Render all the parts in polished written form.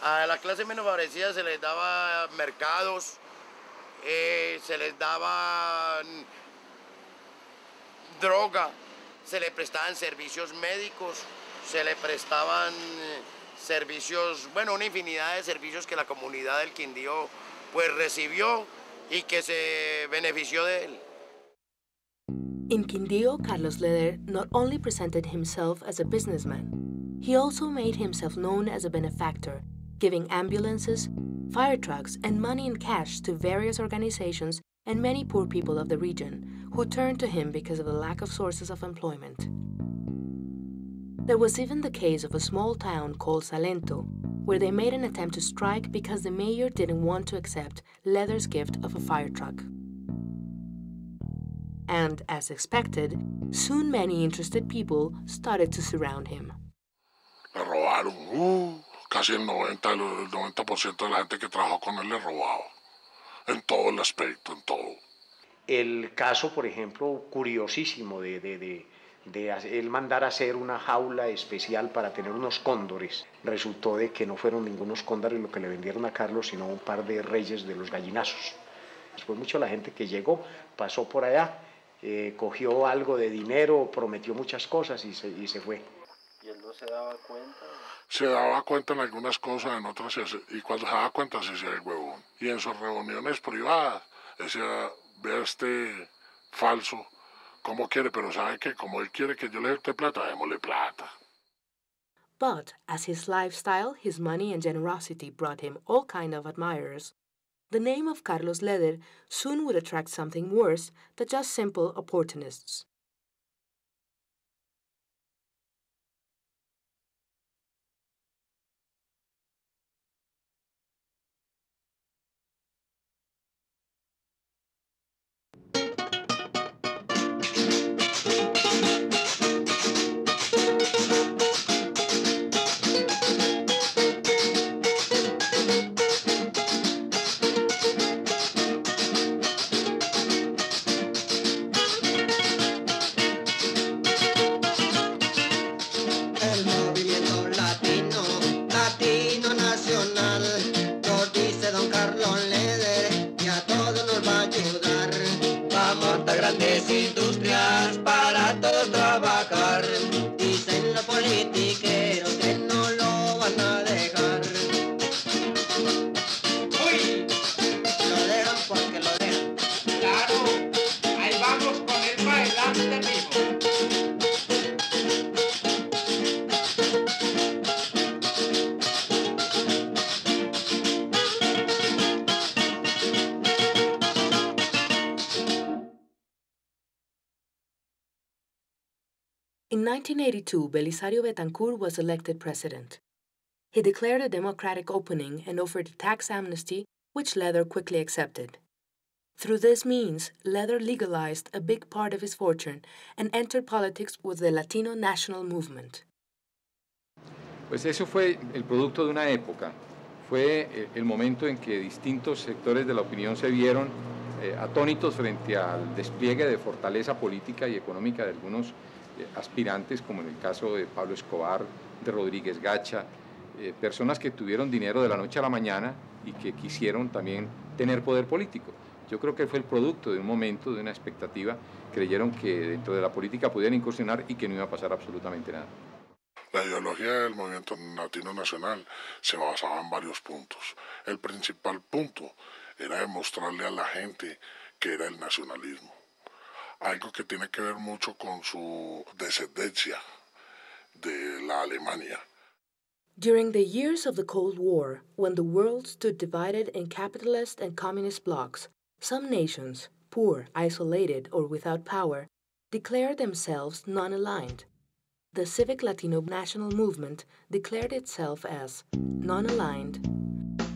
A la clase menos favorecida se les daba mercados, se les daba droga, se les prestaban servicios médicos, se les prestaban servicios, bueno, una infinidad de servicios que la comunidad del Quindío pues recibió y que se benefició de él. In Quindío, Carlos Leder not only presented himself as a businessman, he also made himself known as a benefactor, giving ambulances, fire trucks, and money in cash to various organizations and many poor people of the region who turned to him because of the lack of sources of employment. There was even the case of a small town called Salento, where they made an attempt to strike because the mayor didn't want to accept Leder's gift of a fire truck. And, as expected, soon many interested people started to surround him. Le robaron, casi el 90% de la gente que trabajó con él le robaba. En todo el aspecto, en todo. El caso, por ejemplo, curiosísimo de él mandar a hacer una jaula especial para tener unos cóndores. Resultó de que no fueron ningunos cóndores lo que le vendieron a Carlos, sino un par de reyes de los gallinazos. Después mucha la gente que llegó, pasó por allá, cogió algo de dinero, prometió muchas cosas y se fue. ¿Y él no se daba cuenta? Se daba cuenta en algunas cosas, en otras, y cuando se daba cuenta se hacía el huevón. Y en sus reuniones privadas decía, vea este falso, cómo quiere, pero sabe que como él quiere que yo le dé plata, démosle plata. But as his lifestyle, his money and generosity brought him all kind of admirers, the name of Carlos Leder soon would attract something worse than just simple opportunists. Grandes industrias para todos trabajar. Dicen los politiqueros que no lo van a dejar. ¡Uy! Lo dejan porque lo dejan. Claro, ahí vamos con el bailante mismo. In 1982, Belisario Betancourt was elected president. He declared a democratic opening and offered a tax amnesty, which Leder quickly accepted. Through this means, Leder legalized a big part of his fortune and entered politics with the Latino National Movement. Pues eso fue el producto de una época. Fue el momento en que distintos sectores de la opinión se vieron atónitos frente al despliegue de fortaleza política y económica de algunos aspirantes, como en el caso de Pablo Escobar, de Rodríguez Gacha, personas que tuvieron dinero de la noche a la mañana y que quisieron también tener poder político. Yo creo que fue el producto de un momento, de una expectativa, creyeron que dentro de la política podían incursionar y que no iba a pasar absolutamente nada. La ideología del movimiento latino nacional se basaba en varios puntos. El principal punto era demostrarle a la gente que era el nacionalismo. Algo que tiene que ver mucho con su descendencia de la Alemania. During the years of the Cold War, when the world stood divided in capitalist and communist blocs, some nations, poor, isolated, or without power, declared themselves non-aligned. The Civic Latino National Movement declared itself as non-aligned,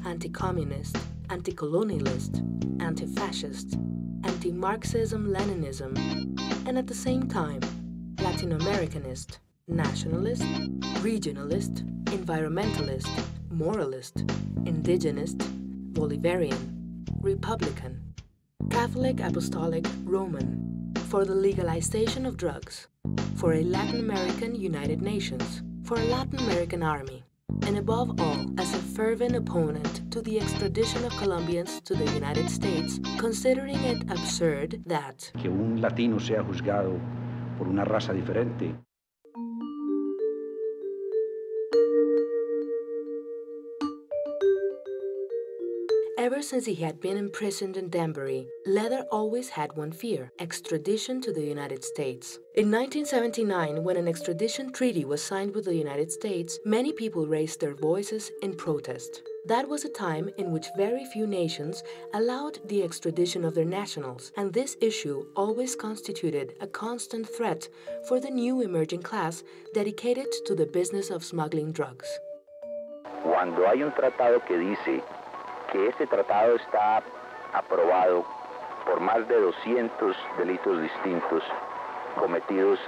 anti-communist, anti-colonialist, anti-fascist, anti-Marxism-Leninism, and at the same time, Latino-Americanist, nationalist, regionalist, environmentalist, moralist, indigenist, Bolivarian, Republican, Catholic, Apostolic, Roman, for the legalization of drugs, for a Latin American United Nations, for a Latin American army, and above all, as a fervent opponent to the extradition of Colombians to the United States, considering it absurd that que un latino sea juzgado por una raza diferente. ever since he had been imprisoned in Danbury, Leather always had one fear: extradition to the United States. In 1979, when an extradition treaty was signed with the United States, many people raised their voices in protest. That was a time in which very few nations allowed the extradition of their nationals, and this issue always constituted a constant threat for the new emerging class dedicated to the business of smuggling drugs. Cuando hay un tratado que dice que ese tratado está aprobado por más de 200 delitos distintos cometidos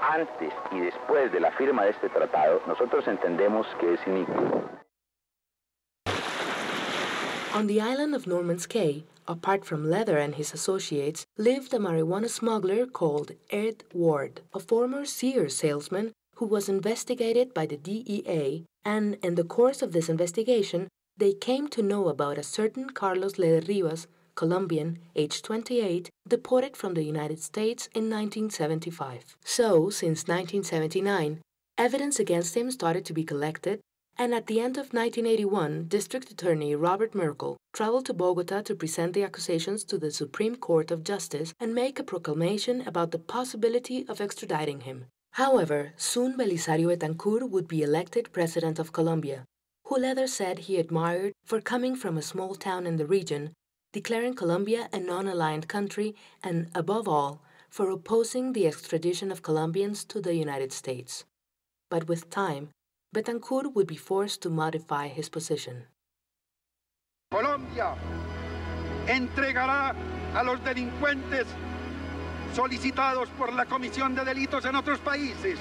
antes y después de la firma de este tratado, nosotros entendemos que es inicuo. On the island of Norman's Cay, apart from Leather and his associates, lived a marijuana smuggler called Ed Ward, a former Sears salesman who was investigated by the DEA, and in the course of this investigation, they came to know about a certain Carlos Leather Rivas, Colombian, age 28, deported from the United States in 1975. So, since 1979, evidence against him started to be collected, and at the end of 1981, District Attorney Robert Merkel traveled to Bogota to present the accusations to the Supreme Court of Justice and make a proclamation about the possibility of extraditing him. However, soon Belisario Betancourt would be elected president of Colombia, who Leather said he admired for coming from a small town in the region, declaring Colombia a non-aligned country, and, above all, for opposing the extradition of Colombians to the United States. But with time, Betancourt would be forced to modify his position. Colombia entregará a los delincuentes solicitados por la Comisión de Delitos en otros países